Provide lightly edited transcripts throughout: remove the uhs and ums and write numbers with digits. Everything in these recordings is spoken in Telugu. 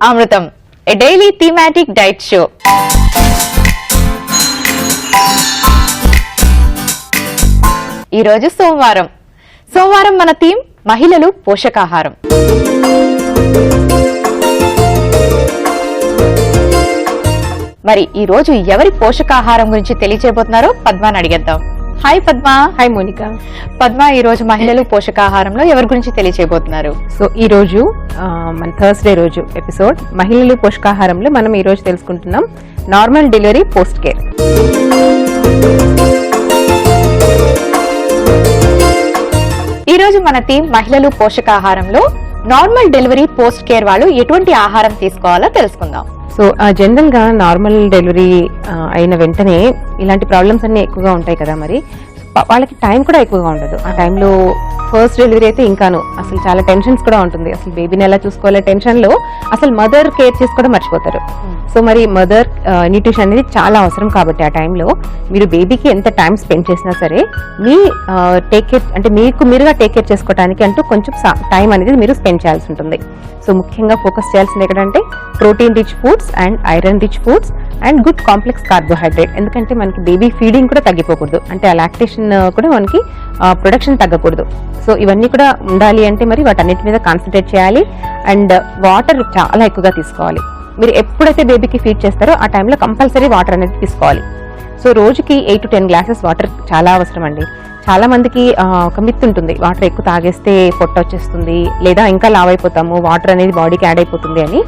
Amrutham, a daily thematic diet show. ఈ రోజు సోమవారం మన థీమ్ మహిళలు పోషకాహారం. మరి ఈ రోజు ఎవరి పోషకాహారం గురించి తెలియజేయబోతున్నారో పద్మాని అడిగేద్దాం. హాయ్ పద్మ. హాయ్ మోనిక. పద్మ, ఈ రోజు మహిళలు పోషకాహారంలో ఎవరి గురించి తెలియజేయబోతున్నారు? సో ఈ రోజు మన థర్స్డే రోజు ఎపిసోడ్ మహిళలు పోషకాహారంలో మనం ఈ రోజు తెలుసుకుంటున్నాం నార్మల్ డెలివరీ పోస్ట్ కేర్. ఈ రోజు మన థీమ్ మహిళలు పోషకాహారంలో నార్మల్ డెలివరీ పోస్ట్ కేర్ వాళ్ళు ఎటువంటి ఆహారం తీసుకోవాలో తెలుసుకుందాం. సో జనరల్ గా నార్మల్ డెలివరీ అయిన వెంటనే ఇలాంటి ప్రాబ్లమ్స్ అన్ని ఎక్కువగా ఉంటాయి కదా, మరి వాళ్ళకి టైం కూడా ఎక్కువగా ఉండదు. ఆ టైంలో ఫస్ట్ డెలివరీ అయితే ఇంకాను అసలు చాలా టెన్షన్స్ కూడా ఉంటుంది. అసలు బేబీని ఎలా చూసుకోవాలో టెన్షన్ లో అసలు మదర్ కేర్ చేసుకోవడం మర్చిపోతారు. సో మరి మదర్ న్యూట్రిషన్ అనేది చాలా అవసరం. కాబట్టి ఆ టైంలో మీరు బేబీకి ఎంత టైం స్పెండ్ చేసినా సరే మీ టేక్ కేర్ అంటే మీరుగా టేక్ కేర్ చేసుకోవడానికి అంటూ కొంచెం టైం అనేది మీరు స్పెండ్ చేయాల్సి ఉంటుంది. సో ముఖ్యంగా ఫోకస్ చేయాల్సింది ఎక్కడంటే protein rich foods and iron rich foods and good complex carbohydrate. ఎందుకంటే మనకి బేబీ ఫీడింగ్ కూడా తగ్గిపోకూడదు, అంటే ఆ లాక్టేషన్ కూడా మనకి ప్రొడక్షన్ తగ్గకూడదు. సో ఇవన్నీ కూడా ఉండాలి అంటే మరి వాటన్నిటి మీద కాన్సన్ట్రేట్ చేయాలి. అండ్ వాటర్ చాలా ఎక్కువగా తీసుకోవాలి. మీరు ఎప్పుడైతే బేబీకి ఫీడ్ చేస్తారో ఆ టైంలో కంపల్సరీ వాటర్ అనేది తీసుకోవాలి. సో రోజుకి 8 to 10 గ్లాసెస్ వాటర్ చాలా అవసరం అండి. చాలా మందికి ఒక మిత్ ఉంటుంది, వాటర్ ఎక్కువ తాగేస్తే పొట్ట వచ్చేస్తుంది లేదా ఇంకా లావ్ అయిపోతాము, వాటర్ అనేది బాడీకి యాడ్ అయిపోతుంది అని.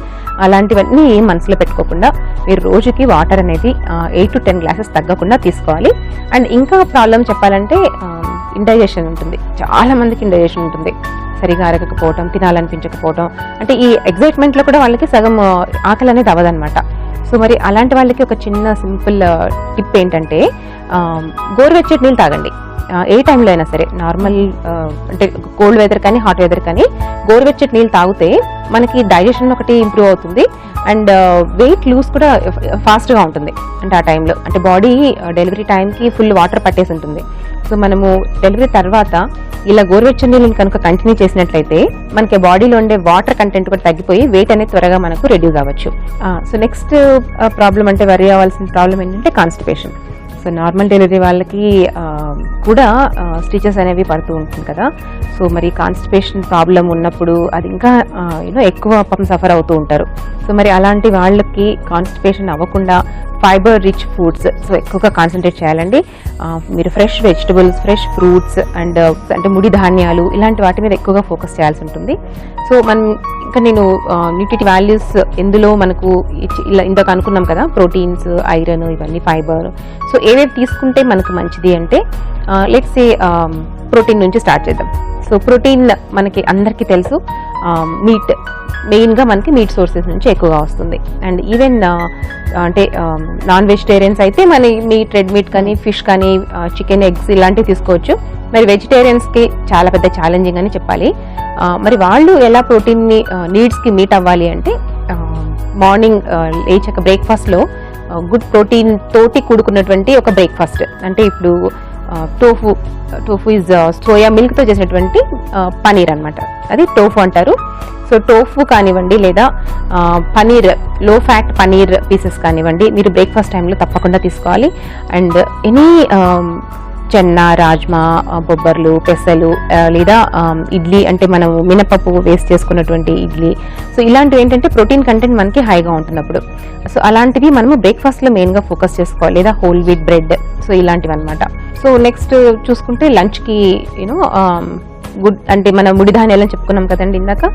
అలాంటివన్నీ మనసులో పెట్టుకోకుండా మీరు రోజుకి వాటర్ అనేది 8 to 10 గ్లాసెస్ తగ్గకుండా తీసుకోవాలి. అండ్ ఇంకా ప్రాబ్లం చెప్పాలంటే ఇండైజెషన్ ఉంటుంది. చాలా మందికి ఇండైజెషన్ ఉంటుంది, సరిగా అరగకపోవటం, తినాలనిపించకపోవటం, అంటే ఈ ఎగ్జైట్మెంట్ లో కూడా వాళ్ళకి సగం ఆకలి అనేది అవ్వదన్నమాట. సో మరి అలాంటి వాళ్ళకి ఒక చిన్న సింపుల్ టిప్ ఏంటంటే గోరువెచ్చటి నీళ్ళు తాగండి. ఏ టైంలో అయినా సరే, నార్మల్ అంటే కోల్డ్ వెదర్ కానీ హాట్ వెదర్ కానీ గోరువెచ్చటి నీళ్ళు తాగితే మనకి డైజెషన్ ఒకటి ఇంప్రూవ్ అవుతుంది అండ్ వెయిట్ లూజ్ కూడా ఫాస్ట్గా ఉంటుంది. అంటే ఆ టైంలో అంటే బాడీ డెలివరీ టైంకి ఫుల్ వాటర్ పట్టేసి ఉంటుంది. సో మనము డెలివరీ తర్వాత ఇలా గోరువెచ్చని నీళ్ళని కనుక కంటిన్యూ చేసినట్లయితే మనకి బాడీలో ఉండే వాటర్ కంటెంట్ కూడా తగ్గిపోయి వెయిట్ అనేది త్వరగా మనకు రెడ్యూస్ అవ్వచ్చు. సో నెక్స్ట్ ప్రాబ్లం అంటే వరి అవ్వాల్సిన ప్రాబ్లం ఏంటంటే కాన్స్టిపేషన్. సో నార్మల్ డెలివరీ వాళ్ళకి కూడా స్టిచెస్ అనేవి పడుతూ ఉంటుంది కదా. సో మరి కాన్స్టిపేషన్ ప్రాబ్లం ఉన్నప్పుడు అది ఇంకా ఎక్కువ పాపం సఫర్ అవుతూ ఉంటారు. సో మరి అలాంటి వాళ్ళకి కాన్స్టిపేషన్ అవ్వకుండా ఫైబర్ రిచ్ ఫుడ్స్ సో ఎక్కువగా కాన్సన్ట్రేట్ చేయాలండి. మీరు fresh vegetables, fresh fruits and అంటే ముడి ధాన్యాలు ఇలాంటి వాటి మీద ఎక్కువగా ఫోకస్ చేయాల్సి ఉంటుంది. సో మనం ఇంకా నేను న్యూట్రిటీ వాల్యూస్ ఎందులో మనకు ఇలా ఇందాక అనుకున్నాం కదా, ప్రోటీన్స్, ఐరన్, ఇవన్నీ ఫైబర్. సో ఏవేవి తీసుకుంటే మనకు మంచిది అంటే లెట్స్ సే ప్రోటీన్ నుంచి స్టార్ట్ చేద్దాం. సో ప్రోటీన్ మనకి అందరికీ తెలుసు, మీట్ మెయిన్గా మనకి మీట్ సోర్సెస్ నుంచి ఎక్కువగా వస్తుంది. అండ్ ఈవెన్ అంటే నాన్ వెజిటేరియన్స్ అయితే మన మీట్, రెడ్ మీట్ కానీ, ఫిష్ కానీ, చికెన్, ఎగ్స్ ఇలాంటివి తీసుకోవచ్చు. మరి వెజిటేరియన్స్కి చాలా పెద్ద ఛాలెంజింగ్ అని చెప్పాలి. మరి వాళ్ళు ఎలా ప్రోటీన్ని నీడ్స్కి మీట్ అవ్వాలి అంటే మార్నింగ్ లేచాక బ్రేక్ఫాస్ట్లో గుడ్ ప్రోటీన్ తోటి కూడుకున్నటువంటి ఒక బ్రేక్ఫాస్ట్. అంటే ఇప్పుడు టోఫు ఇస్ సోయా మిల్క్తో చేసినటువంటి పనీర్ అనమాట, అది టోఫు అంటారు. సో టోఫు కానివ్వండి లేదా పనీర్, లో ఫ్యాట్ పనీర్ పీసెస్ కానివ్వండి, మీరు బ్రేక్ఫాస్ట్ టైంలో తప్పకుండా తీసుకోవాలి. అండ్ ఎనీ చెన్న, రాజ్మా, బొబ్బర్లు, పెసలు లేదా ఇడ్లీ అంటే మనం మినపప్పు వేస్ట్ చేసుకున్నటువంటి ఇడ్లీ. సో ఇలాంటివి ఏంటంటే ప్రోటీన్ కంటెంట్ మనకి హైగా ఉంటున్నప్పుడు సో అలాంటివి మనము బ్రేక్ఫాస్ట్లో మెయిన్గా ఫోకస్ చేసుకోవాలి, లేదా హోల్ వీట్ బ్రెడ్. సో ఇలాంటివి అనమాట. సో నెక్స్ట్ చూసుకుంటే లంచ్కి గుడ్ అంటే మనం ముడి ధాన్యాలని చెప్పుకున్నాం కదండి ఇందాక.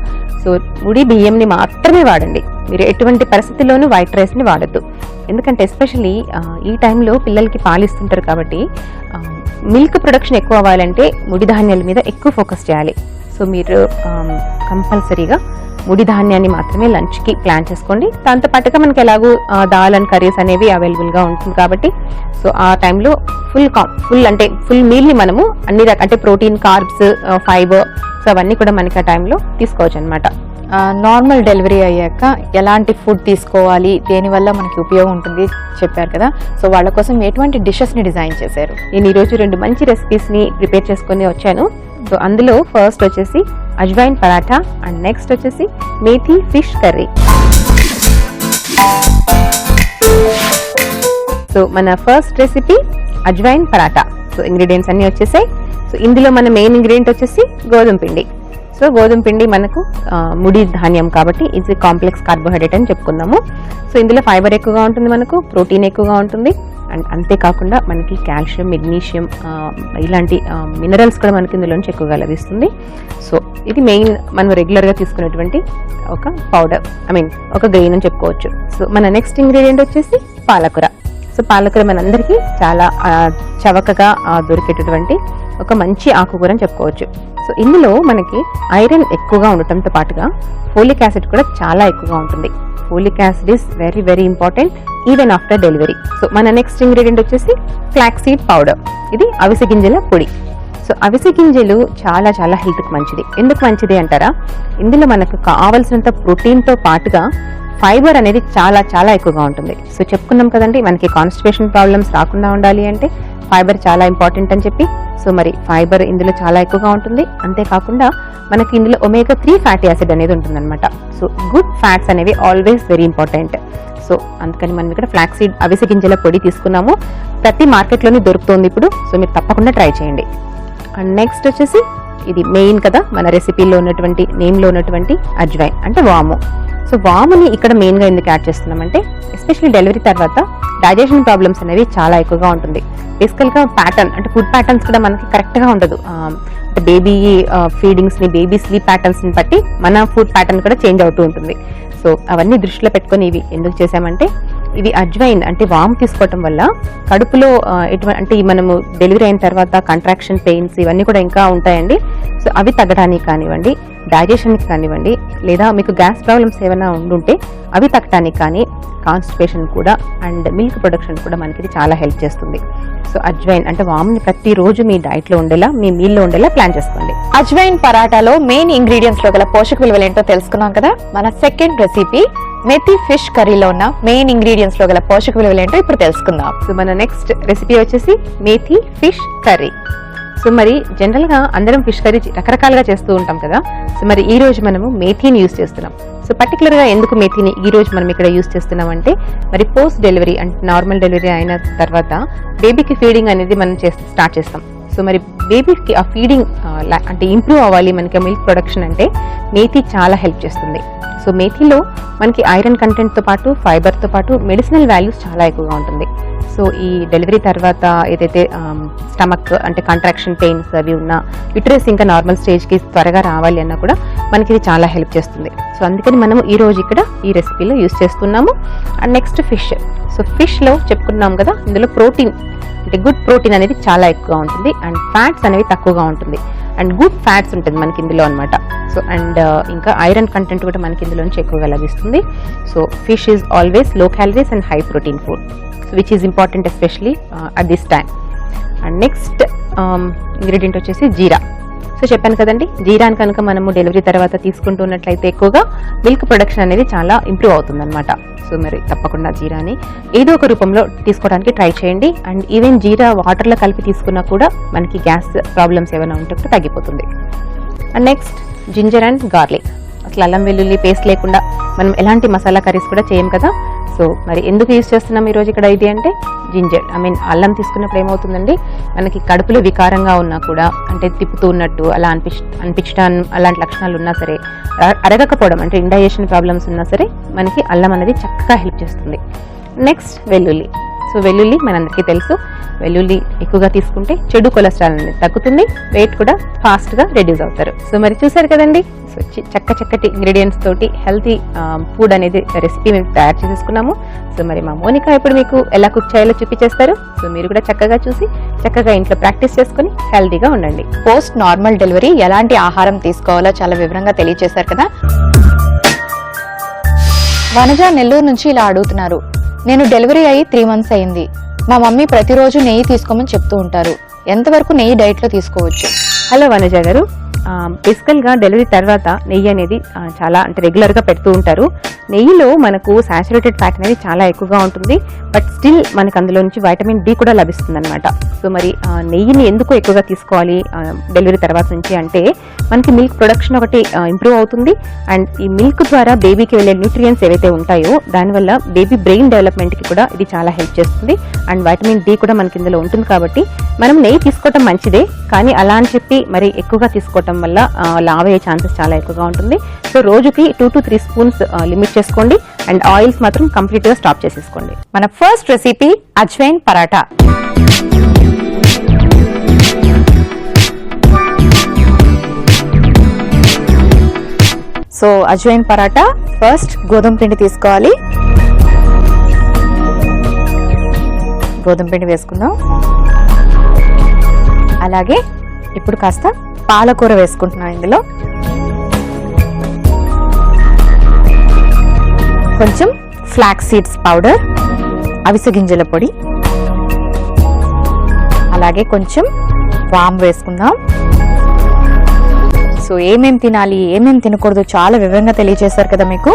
సో ముడి బియ్యంని మాత్రమే వాడండి. మీరు ఎటువంటి పరిస్థితుల్లోనూ వైట్ రైస్ని వాడద్దు. ఎందుకంటే ఎస్పెషలీ ఈ టైంలో పిల్లలకి పాలిస్తుంటారు కాబట్టి మిల్క్ ప్రొడక్షన్ ఎక్కువ అవ్వాలంటే ముడి ధాన్యాల మీద ఎక్కువ ఫోకస్ చేయాలి. సో మీరు కంపల్సరీగా ముడి ధాన్యాన్ని మాత్రమే లంచ్కి ప్లాన్ చేసుకోండి. దాంతో పాటుగా మనకి ఎలాగో దాల్ అండ్ కర్రీస్ అనేవి అవైలబుల్గా ఉంటుంది కాబట్టి సో ఆ టైంలో ఫుల్ మీల్ని మనము అన్ని అంటే ప్రోటీన్, కార్బ్స్, ఫైబర్ సో అవన్నీ కూడా మనకి ఆ టైంలో తీసుకోవచ్చు అనమాట. నార్మల్ డెలివరీ అయ్యాక ఎలాంటి ఫుడ్ తీసుకోవాలి, దేనివల్ల మనకి ఉపయోగం ఉంటుంది చెప్పారు కదా. సో వాళ్ళ కోసం ఎటువంటి డిషెస్ని డిజైన్ చేశారు? నేను ఈరోజు 2 మంచి రెసిపీస్ని ప్రిపేర్ చేసుకొని వచ్చాను. సో అందులో ఫస్ట్ వచ్చేసి అజ్వైన్ పరాఠా అండ్ నెక్స్ట్ వచ్చేసి మేథీ ఫిష్ కర్రీ. సో మన first recipe ajwain paratha. So ingredients అన్ని వచ్చేసాయి. సో ఇందులో మన మెయిన్ ఇంగ్రీడియంట్ వచ్చేసి గోధుమ పిండి. సో గోధుమ పిండి మనకు ముడి ధాన్యం కాబట్టి ఇది కాంప్లెక్స్ కార్బోహైడ్రేట్ అని చెప్పుకుందాము. సో ఇందులో ఫైబర్ ఎక్కువగా ఉంటుంది, మనకు ప్రోటీన్ ఎక్కువగా ఉంటుంది, అండ్ అంతేకాకుండా మనకి కాల్షియం, మెగ్నీషియం ఇలాంటి మినరల్స్ కూడా మనకి ఇందులోంచి ఎక్కువగా లభిస్తుంది. సో ఇది మెయిన్ మనం రెగ్యులర్గా తీసుకునేటువంటి ఒక పౌడర్, ఒక గ్రెయిన్ అని చెప్పుకోవచ్చు. సో మన నెక్స్ట్ ఇంగ్రీడియంట్ వచ్చేసి పాలకూర. సో పాలకూర మనందరికీ చాలా చవకగా దొరికేటటువంటి ఒక మంచి ఆకుకూర అని చెప్పుకోవచ్చు. సో ఇందులో మనకి ఐరన్ ఎక్కువగా ఉండటంతో పాటుగా ఫోలిక్ యాసిడ్ కూడా చాలా ఎక్కువగా ఉంటుంది. Folic acid is very very important even after delivery. So మన నెక్స్ట్ ఇంగ్రీడియంట్ వచ్చేసి ఫ్లాక్స్ సీడ్ పౌడర్. ఇది అవిసె గింజల పొడి. సో అవిసె గింజలు చాలా చాలా హెల్త్కి మంచిది. ఎందుకు మంచిది అంటారా, ఇందులో మనకు కావాల్సినంత ప్రోటీన్తో పాటుగా ఫైబర్ అనేది చాలా చాలా ఎక్కువగా ఉంటుంది. సో చెప్పుకున్నాం కదండి, మనకి కాన్స్టిపేషన్ ప్రాబ్లమ్స్ రాకుండా ఉండాలి అంటే ఫైబర్ చాలా ఇంపార్టెంట్ అని చెప్పి. సో మరి ఫైబర్ ఇందులో చాలా ఎక్కువగా ఉంటుంది. అంతేకాకుండా మనకి ఇందులో ఒమేగా 3 ఫ్యాటీ యాసిడ్ అనేది ఉంటుందన్నమాట. సో గుడ్ ఫ్యాట్స్ అనేవి ఆల్వేస్ వెరీ ఇంపార్టెంట్. సో అందుకని మనం ఇక్కడ ఫ్లాక్స్ సీడ్ అవిసె గింజల పొడి తీసుకున్నాము. ప్రతి మార్కెట్లోనే దొరుకుతుంది ఇప్పుడు. సో మీరు తప్పకుండా ట్రై చేయండి. అండ్ నెక్స్ట్ వచ్చేసి ఇది మెయిన్ కదా మన రెసిపీలో ఉన్నటువంటి నేమ్లో ఉన్నటువంటి అజ్వైన్ అంటే వాము. సో వాముని ఇక్కడ మెయిన్గా ఎందుకు యాడ్ చేస్తున్నామంటే ఎస్పెషల్లీ డెలివరీ తర్వాత డైజెషన్ ప్రాబ్లమ్స్ అనేవి చాలా ఎక్కువగా ఉంటుంది. బేసికల్గా ప్యాటర్న్ అంటే ఫుడ్ ప్యాటర్న్స్ కూడా మనకి కరెక్ట్గా ఉండదు. బేబీ ఫీడింగ్స్ని, బేబీ స్లీప్ ప్యాటర్న్స్ని బట్టి మన ఫుడ్ ప్యాటర్న్ కూడా చేంజ్ అవుతూ ఉంటుంది. సో అవన్నీ దృష్టిలో పెట్టుకొని ఇవి ఎందుకు చేసామంటే ఇవి అజ్వైన్ అంటే వాము తీసుకోవటం వల్ల కడుపులో అంటే మనము డెలివరీ అయిన తర్వాత కంట్రాక్షన్ పెయిన్స్ ఇవన్నీ కూడా ఇంకా ఉంటాయండి. సో అవి తగ్గడానికి కానివ్వండి, డైజెషన్కి కానివ్వండి, లేదా మీకు గ్యాస్ ప్రాబ్లమ్స్ ఏమైనా ఉండుంటే అవి తగ్గడానికి కానీ, కాన్స్టిపేషన్ కూడా అండ్ మిల్క్ ప్రొడక్షన్ కూడా మనకి ఇది చాలా హెల్ప్ చేస్తుంది. సో అజ్వైన్ అంటే వాముని ప్రతిరోజు మీ డైట్లో ఉండేలా, మీ మీల్లో ఉండేలా ప్లాన్ చేసుకోండి. అజ్వైన్ పరాటాలో మెయిన్ ఇంగ్రీడియంట్స్ లో గల పోషక విలువలు ఏంటో తెలుసుకున్నాం కదా. మన సెకండ్ రెసిపీ మెథి ఫిష్ కర్రీలో ఉన్న మెయిన్ ఇంగ్రీడియంట్స్ లో గల పోషక విలువలు ఏంటో ఇప్పుడు తెలుసుకుందాం. సో మన నెక్స్ట్ రెసిపీ వచ్చేసి మెథి ఫిష్ కర్రీ. సో మరి జనరల్గా అందరం ఫిష్ కర్రీ రకరకాలుగా చేస్తూ ఉంటాం కదా. సో మరి ఈ రోజు మనము మేథీని యూస్ చేస్తున్నాం. సో పర్టికులర్గా ఎందుకు మేథీని ఈ రోజు మనం ఇక్కడ యూస్ చేస్తున్నాం అంటే మరి పోస్ట్ డెలివరీ అంటే నార్మల్ డెలివరీ అయిన తర్వాత బేబీకి ఫీడింగ్ అనేది మనం స్టార్ట్ చేస్తాం. సో మరి బేబీకి ఆ ఫీడింగ్ అంటే ఇంప్రూవ్ అవ్వాలి, మనకి మిల్క్ ప్రొడక్షన్ అంటే మేథీ చాలా హెల్ప్ చేస్తుంది. సో మేథీలో మనకి ఐరన్ కంటెంట్తో పాటు ఫైబర్తో పాటు మెడిసినల్ వాల్యూస్ చాలా ఎక్కువగా ఉంటుంది. సో ఈ డెలివరీ తర్వాత ఏదైతే స్టమక్ అంటే కాంట్రాక్షన్ పెయిన్స్ అవి ఉన్నా, యూటరస్ ఇంకా నార్మల్ స్టేజ్కి త్వరగా రావాలి అన్నా కూడా మనకి ఇది చాలా హెల్ప్ చేస్తుంది. సో అందుకని మనం ఈ రోజు ఇక్కడ ఈ రెసిపీలో యూస్ చేస్తున్నాము. And next fish. సో ఫిష్లో చెప్పుకున్నాం కదా, ఇందులో ప్రోటీన్ అంటే గుడ్ ప్రోటీన్ అనేది చాలా ఎక్కువగా ఉంటుంది అండ్ ఫ్యాట్స్ అనేవి తక్కువగా ఉంటుంది అండ్ గుడ్ ఫ్యాట్స్ ఉంటుంది మనకి ఇందులో అనమాట. సో అండ్ ఇంకా ఐరన్ కంటెంట్ కూడా మనకి ఇందులోంచి ఎక్కువగా లభిస్తుంది. సో ఫిష్ ఈజ్ ఆల్వేస్ లో calories and high protein food, so which is important especially at this time. And next ingredient వచ్చేసి జీరా. సో చెప్పాను కదండి, జీరాని కనుక మనము డెలివరీ తర్వాత తీసుకుంటున్నట్లయితే ఎక్కువగా మిల్క్ ప్రొడక్షన్ అనేది చాలా ఇంప్రూవ్ అవుతుంది అనమాట. సో మరి తప్పకుండా జీరాని ఏదో ఒక రూపంలో తీసుకోవడానికి ట్రై చేయండి. అండ్ ఈవెన్ జీరా వాటర్లో కలిపి తీసుకున్నా కూడా మనకి గ్యాస్ ప్రాబ్లమ్స్ ఏమైనా ఉంటే కూడా తగ్గిపోతుంది. And next ginger and garlic. అసలు అల్లం వెల్లుల్లి పేస్ట్ లేకుండా మనం ఎలాంటి మసాలా కర్రీస్ కూడా చేయం కదా. సో మరి ఎందుకు యూజ్ చేస్తున్నాం ఈరోజు ఇక్కడ ఇది అంటే జింజర్ అల్లం తీసుకున్నప్పుడు ఏమవుతుందండి, మనకి కడుపులో వికారంగా ఉన్నా కూడా అంటే తిప్పుతూ ఉన్నట్టు అలా అనిపించడం అలాంటి లక్షణాలు ఉన్నా సరే, అరగకపోవడం అంటే ఇండైజెషన్ ప్రాబ్లమ్స్ ఉన్నా సరే మనకి అల్లం అనేది చక్కగా హెల్ప్ చేస్తుంది. నెక్స్ట్ వెల్లుల్లి. సో వెల్లుల్లి మనందరికీ తెలుసు, వెల్లుల్లి ఎక్కువగా తీసుకుంటే చెడు కొలెస్ట్రాల్ అనేది తగ్గుతుంది, వెయిట్ కూడా ఫాస్ట్గా రెడ్యూస్ అవుతారు. సో మరి చూసారు కదండి, సో చక్కటి ఇంగ్రీడియంట్స్ తోటి హెల్తీ ఫుడ్ అనేది రెసిపీ మేము తయారు చేసేసుకున్నాము. సో మరి మా మోనికా ఇప్పుడు మీకు ఎలా కుక్ చేయాలో చూపించేస్తారు. సో మీరు కూడా చక్కగా చూసి చక్కగా ఇంట్లో ప్రాక్టీస్ చేసుకుని హెల్తీగా ఉండండి. పోస్ట్ నార్మల్ డెలివరీ ఎలాంటి ఆహారం తీసుకోవాలో చాలా వివరంగా తెలియజేశారు కదా. వనజ నెల్లూరు నుంచి ఇలా అడుగుతున్నారు, నేను డెలివరీ అయ్యి 3 months అయింది. మా మమ్మీ ప్రతిరోజు నెయ్యి తీసుకోమని చెప్తూ ఉంటారు. ఎంతవరకు నెయ్యి డైట్ లో తీసుకోవచ్చు? హలో వనజ గారు, బేసికల్ గా డెలివరీ తర్వాత నెయ్యి అనేది చాలా అంటే రెగ్యులర్ గా పెడుతూ ఉంటారు. నెయ్యిలో మనకు సాచురేటెడ్ ఫ్యాట్ అనేది చాలా ఎక్కువగా ఉంటుంది, బట్ స్టిల్ మనకు అందులో నుంచి వైటమిన్ డి కూడా లభిస్తుంది అనమాట. సో మరి నెయ్యిని ఎందుకు ఎక్కువగా తీసుకోవాలి డెలివరీ తర్వాత నుంచి అంటే, మనకి మిల్క్ ప్రొడక్షన్ ఒకటి ఇంప్రూవ్ అవుతుంది, అండ్ ఈ మిల్క్ ద్వారా బేబీకి వెళ్ళే న్యూట్రియంట్స్ ఏవైతే ఉంటాయో దానివల్ల బేబీ బ్రెయిన్ డెవలప్మెంట్ కి కూడా ఇది చాలా హెల్ప్ చేస్తుంది, అండ్ వైటమిన్ డి కూడా మనకి ఇందులో ఉంటుంది. కాబట్టి మనం నెయ్యి తీసుకోవటం మంచిదే, కానీ అలా అని చెప్పి మరి ఎక్కువగా తీసుకోవటం వల్ల లావ్ అయ్యే ఛాన్సెస్ చాలా ఎక్కువగా ఉంటుంది. సో రోజుకి 2 to 3 స్పూన్స్ లిమిట్ చేసుకోండి, అండ్ ఆయిల్స్ మాత్రం కంప్లీట్ గా స్టాప్ చేసేసుకోండి. మన first recipe ajwain paratha. So ajwain paratha first గోధుమ పిండి తీసుకోవాలి. గోధుమ పిండి వేసుకుందాం. అలాగే ఇప్పుడు కాస్త పాలకూర వేసుకుంటున్నాం. ఇందులో కొంచెం ఫ్లాక్స్ సీడ్స్ పౌడర్, అవిసె గింజల పొడి, అలాగే కొంచెం వామ్ వేసుకుందాం. సో ఏమేం తినాలి ఏమేం తినకూడదు చాలా వివరంగా తెలియజేశారు కదా మీకు.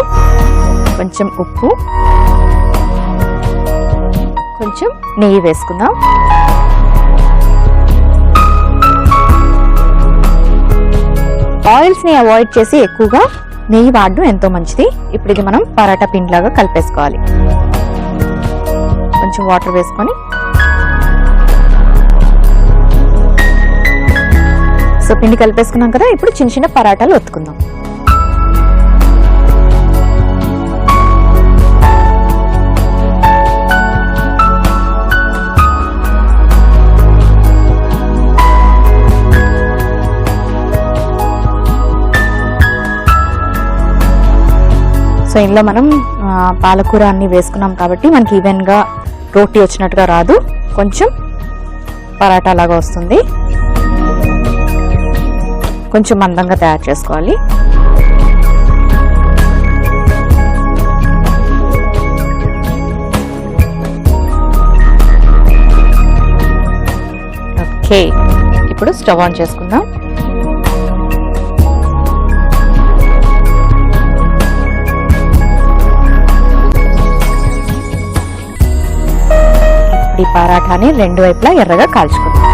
కొంచెం ఉప్పు, కొంచెం నెయ్యి వేసుకుందాం. ఆయిల్స్ ని అవాయిడ్ చేసి ఎక్కువగా నెయ్యి వాడడం ఎంతో మంచిది. ఇప్పుడు ఇది మనం పరాటా పిండి లాగా కలిపేసుకోవాలి. కొంచెం వాటర్ వేసుకొని, సో పిండి కలిపేసుకున్నాం కదా, ఇప్పుడు చిన్న చిన్న పరాటాలు ఒత్తుకుందాం. సో ఇందులో మనం పాలకూర అన్ని వేసుకున్నాం కాబట్టి మనకి ఈవెన్ గా రోటీ వచ్చినట్టుగా రాదు, కొంచెం పరాటా లాగా వస్తుంది. కొంచెం మందంగా తయారు చేసుకోవాలి. ఓకే, ఇప్పుడు స్టవ్ ఆన్ చేసుకుందాం. ఈ పరాఠాని రెండు వైపులా ఎర్రగా కాల్చుకుందాం.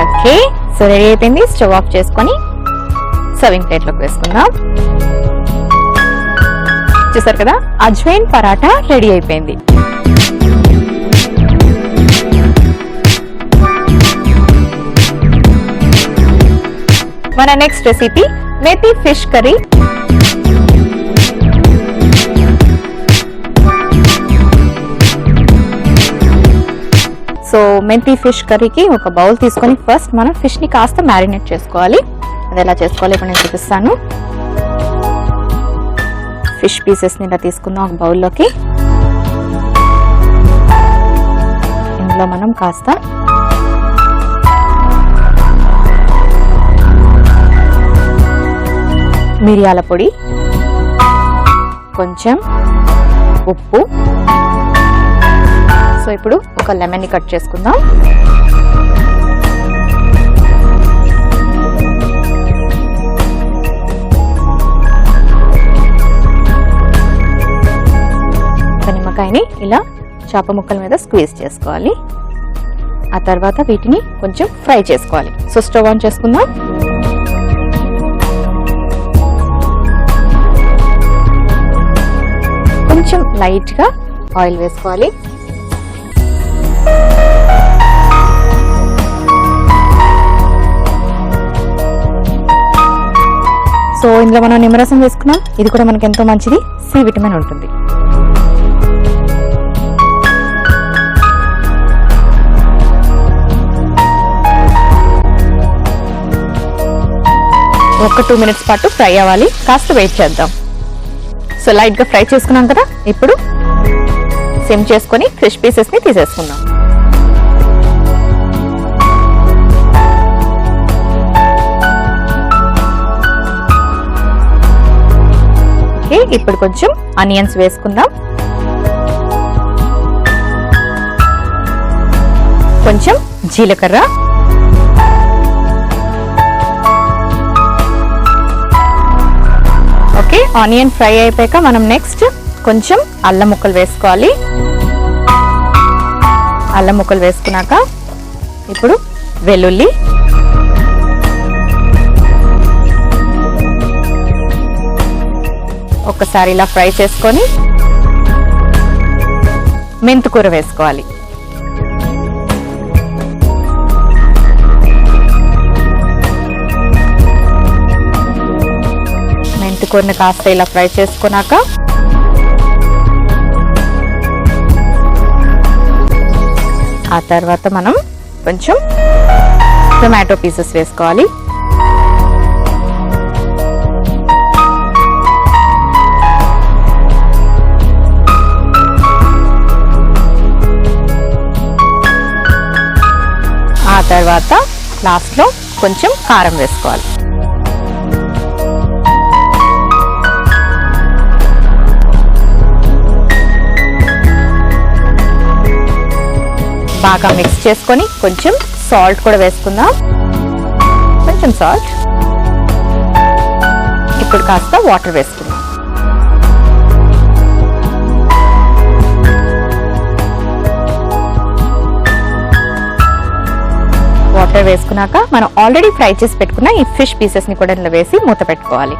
ఓకే, సో రెడీ అయిపోయింది. స్టవ్ ఆఫ్ చేసుకొని సర్వింగ్ ప్లేట్ లోకి వేసుకుందాం. చూసారు కదా, అజ్వైన్ పరాఠా రెడీ అయిపోయింది. మన next recipe methi fish curry. So మెంతి ఫిష్ కర్రీకి ఒక బౌల్ తీసుకొని ఫస్ట్ మనం ఫిష్ ని కాస్త మ్యారినేట్ చేసుకోవాలి. అది ఎలా చేసుకోవాలి ఇప్పుడు నేను చూపిస్తాను. ఫిష్ పీసెస్ ని ఇలా తీసుకుందాం ఒక బౌల్లోకి. ఇందులో మనం కాస్త మిరియాల పొడి, కొంచెం ఉప్పు, సో ఇప్పుడు ఒక లెమన్ ని కట్ చేసుకుందాం. నిమ్మకాయని ఇలా చేప ముక్కల మీద స్క్వీజ్ చేసుకోవాలి. ఆ తర్వాత వీటిని కొంచెం ఫ్రై చేసుకోవాలి. సో స్టవ్ ఆన్ చేసుకుందాం. కొంచెం లైట్ గా ఆయిల్ వేసుకోవాలి. సో ఇందులో మనం నిమ్మరసం వేసుకున్నాం. ఇది కూడా మనకి ఎంతో మంచిది, సి విటమిన్ ఉంటుంది. ఒక 2 minutes పాటు ఫ్రై అవ్వాలి. కాస్త వెయిట్ చేద్దాం. సో లైట్ గా ఫ్రై చేసుకున్నాం కదా, ఇప్పుడు సిమ్ చేసుకొని ఫిష్ పీసెస్ ని తీసేసుకుందాం. ఓకే, ఇప్పుడు కొంచెం ఆనియన్స్ వేసుకుందాం. కొంచెం జీలకర్ర, ఓకే, ఆనియన్ ఫ్రై అయిపోయాక మనం నెక్స్ట్ కొంచెం అల్లం ముక్కలు వేసుకోవాలి. అల్లం ముక్కలు వేసుకున్నాక ఇప్పుడు వెల్లుల్లి, ఒక్కసారి ఇలా ఫ్రై చేసుకొని మెంతికూర వేసుకోవాలి. మెంతికూరని కాస్త ఇలా ఫ్రై చేసుకున్నాక ఆ తర్వాత మనం కొంచెం టొమాటో పీసెస్ వేసుకోవాలి. ఆ తర్వాత లాస్ట్లో కొంచెం కారం వేసుకోవాలి. బాగా మిక్స్ చేసుకొని కొంచెం సాల్ట్ కూడా వేసుకుందాం. కొంచెం సాల్ట్. ఇప్పుడు కాస్త వాటర్ వేసుకుందాం. వాటర్ వేసుకున్నాక మనం ఆల్రెడీ ఫ్రై చేసి పెట్టుకున్న ఈ ఫిష్ పీసెస్ ని కూడా ఇందులో వేసి మూత పెట్టుకోవాలి.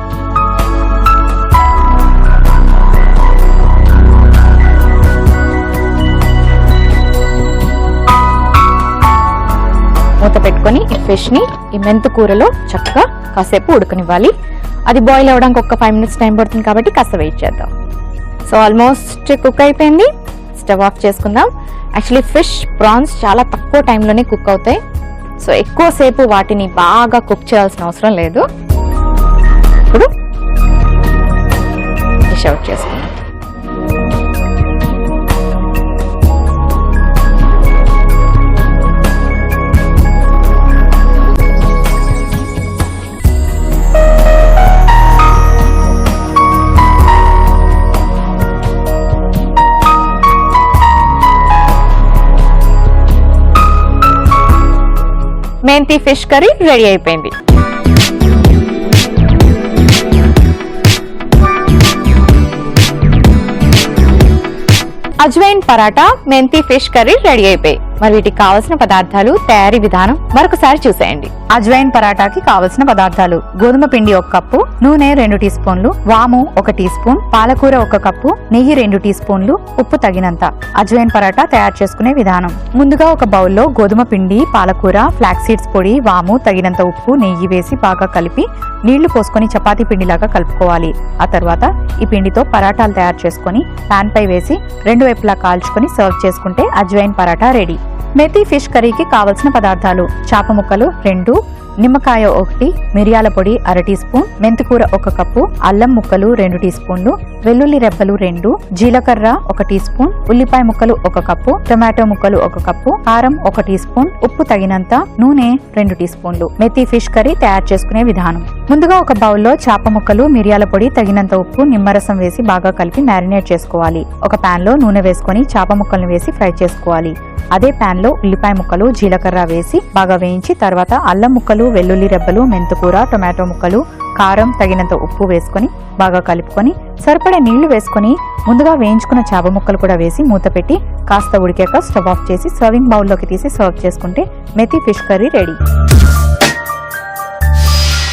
మూత పెట్టుకొని ఈ ఫిష్ ని ఈ మెంతు కూరలో చక్కగా కాసేపు ఉడకనివ్వాలి. అది బాయిల్ అవ్వడానికి ఒక 5 minutes టైం పడుతుంది కాబట్టి కాస్త వెయిట్ చేద్దాం. సో ఆల్మోస్ట్ కుక్ అయిపోయింది. స్టవ్ ఆఫ్ చేసుకుందాం. యాక్చువల్లీ ఫిష్, ప్రాన్స్ చాలా తక్కువ టైంలోనే కుక్ అవుతాయి. సో ఎక్కువసేపు వాటిని బాగా కుక్ చేయాల్సిన అవసరం లేదు. ఇప్పుడు డిష్ అవుట్ చేసుకుందాం. మెంతి ఫిష్ కర్రీ రెడీ అయిపోయింది. అజ్వైన్ పరాటా, మెంతి ఫిష్ కర్రీ రెడీ అయిపోయి. మరి వీటికి కావలసిన పదార్థాలు, తయారీ విధానం మరొకసారి చూసేయండి. అజ్వైన్ పరాటాకి కావలసిన పదార్థాలు: గోధుమ పిండి 1 కప్పు, నూనె 2 టీ స్పూన్లు, వాము 1 టీ స్పూన్, పాలకూర 1 కప్పు, నెయ్యి 2 టీ స్పూన్లు, ఉప్పు తగినంత. అజ్వైన్ పరాటా తయారు చేసుకునే విధానం: ముందుగా ఒక బౌల్లో గోధుమ పిండి, పాలకూర, ఫ్లాక్స్ సీడ్స్ పొడి, వాము, తగినంత ఉప్పు, నెయ్యి వేసి బాగా కలిపి నీళ్లు పోసుకొని చపాతీ పిండిలాగా కలుపుకోవాలి. ఆ తర్వాత ఈ పిండితో పరాటాలు తయారు చేసుకుని పాన్ పై వేసి 2 వైపులా కాల్చుకొని సర్వ్ చేసుకుంటే అజ్వైన్ పరాటా రెడీ. మెతి ఫిష్ కర్రీకి కావలసిన పదార్థాలు: చేప ముక్కలు 2, నిమ్మకాయ 1, మిరియాల పొడి 1/2 టీ స్పూన్, మెంతికూర 1 కప్పు, అల్లం ముక్కలు 2 టీ స్పూన్లు, వెల్లుల్లి రెబ్బలు 2, జీలకర్ర 1 టీ స్పూన్, ఉల్లిపాయ ముక్కలు 1 కప్పు, టొమాటో ముక్కలు 1 కప్పు, కారం 1 టీ స్పూన్, ఉప్పు తగినంత, నూనె 2 టీ స్పూన్లు. మెతి ఫిష్ కర్రీ తయారు చేసుకునే విధానం: ముందుగా ఒక బౌల్లో చేప ముక్కలు, మిరియాల పొడి, తగినంత ఉప్పు, నిమ్మరసం వేసి బాగా కలిపి మ్యారినేట్ చేసుకోవాలి. ఒక పాన్ లో నూనె వేసుకొని చేప ముక్కలను వేసి ఫ్రై చేసుకోవాలి. అదే పాన్ లో ఉల్లిపాయ ముక్కలు, జీలకర్ర వేసి బాగా వేయించి తర్వాత అల్లం ముక్కలు, వెల్లుల్లి రెబ్బలు, మెంతుకూర, టొమాటో ముక్కలు, కారం, తగినంత ఉప్పు వేసుకొని బాగా కలుపుకొని సరిపడే నీళ్లు వేసుకొని ముందుగా వేయించుకున్న చేప ముక్కలు కూడా వేసి మూత పెట్టి కాస్త ఉడికాక స్టవ్ ఆఫ్ చేసి సర్వింగ్ బౌల్లోకి తీసి సర్వ్ చేసుకుంటే methi fish curry ready.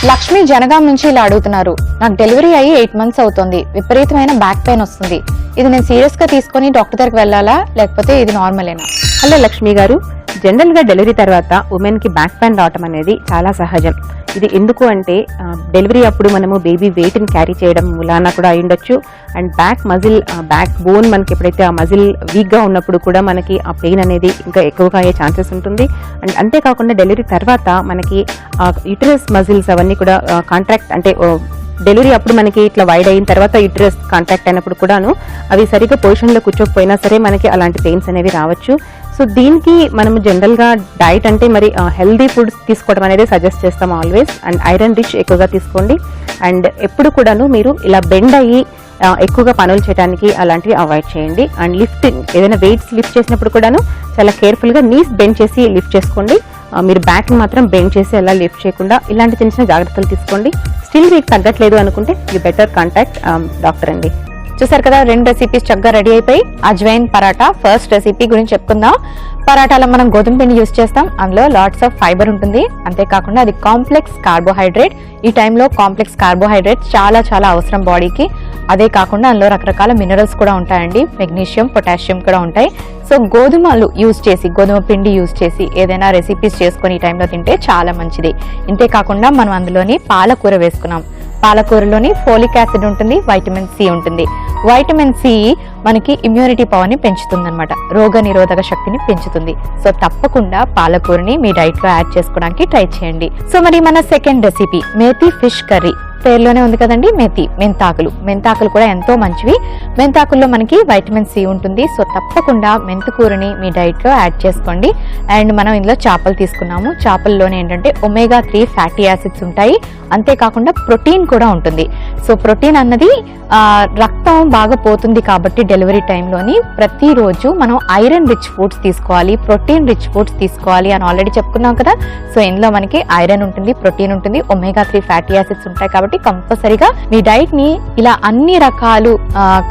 Lakshmi Jangaon నుంచి ఇలా అడుగుతున్నారు: నాకు డెలివరీ అయ్యి 8 months అవుతుంది, విపరీతమైన బ్యాక్ పెయిన్ వస్తుంది. ఇది నేను సీరియస్ గా తీసుకుని డాక్టర్ దగ్గరికి వెళ్ళాలా, లేకపోతే ఇది నార్మలేనా? హలో లక్ష్మి గారు, జనరల్ గా డెలివరీ తర్వాత ఉమెన్ కి బ్యాక్ పెయిన్ రావటం అనేది చాలా సహజం. ఇది ఎందుకు అంటే డెలివరీ అప్పుడు మనము బేబీ వెయిట్ ని క్యారీ చేయడం మూలాన కూడా అయి ఉండొచ్చు. And back muscle, back bone మనకి ఎప్పుడైతే ఆ మజిల్ వీక్ గా ఉన్నప్పుడు కూడా మనకి ఆ పెయిన్ అనేది ఇంకా ఎక్కువగా అయ్యే ఛాన్సెస్ ఉంటుంది. అండ్ అంతేకాకుండా డెలివరీ తర్వాత మనకి యూటరస్ మజిల్స్ అవన్నీ కూడా కాంట్రాక్ట్, అంటే డెలివరీ అప్పుడు మనకి ఇట్లా వైడ్ అయిన తర్వాత యూటరస్ కాంట్రాక్ట్ అయినప్పుడు కూడాను అవి సరిగ్గా పొజిషన్ లో కూర్చోకపోయినా సరే మనకి అలాంటి పెయిన్స్ అనేవి రావచ్చు. సో దీనికి మనము జనరల్ గా డైట్ అంటే మరి హెల్దీ ఫుడ్స్ తీసుకోవడం అనేది సజెస్ట్ చేస్తాం ఆల్వేస్. అండ్ ఐరన్ రిచ్ ఎక్కువగా తీసుకోండి. అండ్ ఎప్పుడు కూడాను మీరు ఇలా బెండ్ అయ్యి ఎక్కువగా పనులు చేయడానికి అలాంటివి అవాయిడ్ చేయండి. అండ్ లిఫ్టింగ్, ఏదైనా వెయిట్స్ లిఫ్ట్ చేసినప్పుడు కూడాను చాలా కేర్ఫుల్ గా నీస్ బెండ్ చేసి లిఫ్ట్ చేసుకోండి. మీరు బ్యాక్ మాత్రం బెండ్ చేసి ఎలా లిఫ్ట్ చేయకుండా ఇలాంటి చిన్న చిన్న జాగ్రత్తలు తీసుకోండి. స్టిల్ మీకు తగ్గట్లేదు అనుకుంటే యూ బెటర్ కాంటాక్ట్ డాక్టర్ అండి. చూసారు కదా, 2 రెసిపీస్ చక్కగా రెడీ అయిపోయి. అజ్వైన్ పరాటా ఫస్ట్ రెసిపీ గురించి చెప్పుకుందాం. పరాటాలో మనం గోధుమ పిండి యూస్ చేస్తాం, అందులో లాట్స్ ఆఫ్ ఫైబర్ ఉంటుంది. అంతేకాకుండా అది కాంప్లెక్స్ కార్బోహైడ్రేట్. ఈ టైంలో కాంప్లెక్స్ కార్బోహైడ్రేట్ చాలా చాలా అవసరం బాడీకి. అదే కాకుండా అందులో రకరకాల మినరల్స్ కూడా ఉంటాయండి, మెగ్నీషియం, పొటాషియం కూడా ఉంటాయి. సో గోధుమలు యూజ్ చేసి, గోధుమ పిండి యూజ్ చేసి ఏదైనా రెసిపీస్ చేసుకొని ఈ టైంలో తింటే చాలా మంచిది. ఇంతేకాకుండా మనం అందులోని పాలకూర వేసుకున్నాం. పాలకూరలోని ఫోలిక్ యాసిడ్ ఉంటుంది, వైటమిన్ సి ఉంటుంది. వైటమిన్ సి మనకి ఇమ్యూనిటీ పవర్ ని పెంచుతుంది అనమాట, రోగ నిరోధక శక్తిని పెంచుతుంది. సో తప్పకుండా పాలకూరని మీ డైట్ లో యాడ్ చేసుకోవడానికి ట్రై చేయండి. సో మరి మన second recipe methi fish curry. పేరులోనే ఉంది కదండి, మెంతాకులు కూడా ఎంతో మంచివి. మెంతాకుల్లో మనకి వైటమిన్ సి ఉంటుంది. సో తప్పకుండా మెంతుకూరని మీ డైట్ లో యాడ్ చేసుకోండి. అండ్ మనం ఇందులో చేపలు తీసుకున్నాము. చేపల్లోనే ఏంటంటే ఒమేగా 3 ఫ్యాటీ యాసిడ్స్ ఉంటాయి. అంతేకాకుండా ప్రోటీన్ కూడా ఉంటుంది. సో ప్రోటీన్ అన్నది రక్తం బాగా పోతుంది కాబట్టి డెలివరీ టైంలోని ప్రతిరోజు మనం ఐరన్ రిచ్ ఫుడ్స్ తీసుకోవాలి, ప్రోటీన్ రిచ్ ఫుడ్స్ తీసుకోవాలి అని ఆల్రెడీ చెప్పుకున్నాం కదా. సో ఇందులో మనకి ఐరన్ ఉంటుంది, ప్రోటీన్ ఉంటుంది, ఒమేగా 3 ఫ్యాటీ యాసిడ్స్ ఉంటాయి. కాబట్టి కంపల్సరీగా మీ డైట్ ని ఇలా అన్ని రకాలు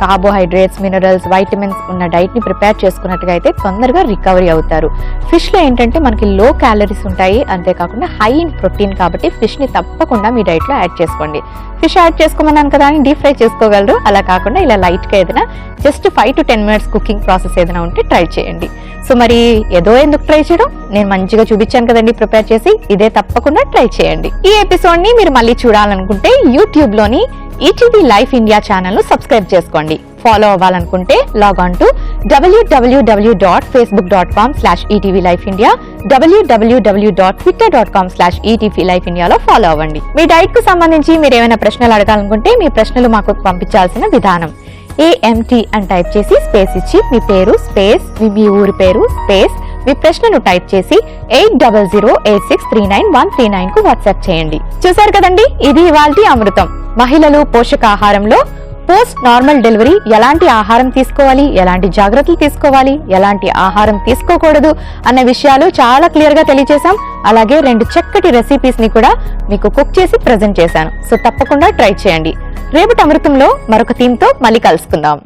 కార్బోహైడ్రేట్స్, మినరల్స్, వైటమిన్స్ ఉన్న డైట్ ని ప్రిపేర్ చేసుకున్నట్టుగా అయితే తొందరగా రికవరీ అవుతారు. ఫిష్ లో ఏంటంటే మనకి లో క్యాలరీస్ ఉంటాయి, అంతేకాకుండా హై ఇన్ ప్రోటీన్. కాబట్టి ఫిష్ ని తప్పకుండా మీ డైట్ లో యాడ్ చేసుకోండి. ఫిష్ యాడ్ చేసుకోమన్నాను కదా అని డీప్ ఫ్రై చేసుకోగలరు. అలా కాకుండా ఇలా లైట్ గా ఏదైనా just 5 to 10 minutes cooking process ఏదైనా ఉంటే ట్రై చేయండి. సో మరి ఏదో ఎందుకు ట్రై చేయడం, నేను మంచిగా చూపించాను కదండి ప్రిపేర్ చేసి, ఇదే తప్పకుండా ట్రై చేయండి. ఈ ఎపిసోడ్ ని మీరు మళ్ళీ చూడాలనుకుంటే యూట్యూబ్ లోని ఈటీవీ లైఫ్ ఇండియా ఛానల్ ను సబ్స్క్రైబ్ చేసుకోండి. ఫాలో అవ్వాలనుకుంటే log on to www.facebook.com/etvlifeindia, www.twitter.com/etvlifeindia లో ఫాలో అవ్వండి. మీ డైట్ కు సంబంధించి మీరు ఏమైనా ప్రశ్నలు అడగాలనుకుంటే మీ ప్రశ్నలు మాకు పంపించాల్సిన విధానం AMT అని టైప్ చేసి స్పేస్ ఇచ్చి మీ పేరు స్పేస్ మీ ఊరి పేరు స్పేస్ మీ ప్రశ్నను టైప్ చేసి 8008639139 కు వాట్సాప్ చేయండి. చూసారు కదండి, ఇది ఇవాల్టి అమృతం. మహిళలు పోషకాహారంలో పోస్ట్ నార్మల్ డెలివరీ ఎలాంటి ఆహారం తీసుకోవాలి, ఎలాంటి జాగ్రత్తలు తీసుకోవాలి, ఎలాంటి ఆహారం తీసుకోకూడదు అన్న విషయాలు చాలా క్లియర్ గా తెలియజేశాం. అలాగే 2 చక్కటి రెసిపీస్ ని కూడా మీకు కుక్ చేసి ప్రెజెంట్ చేశాను. సో తప్పకుండా ట్రై చేయండి. రేపటి అమృతంలో మరొక థీమ్ తో మళ్ళీ కలుసుకుందాం.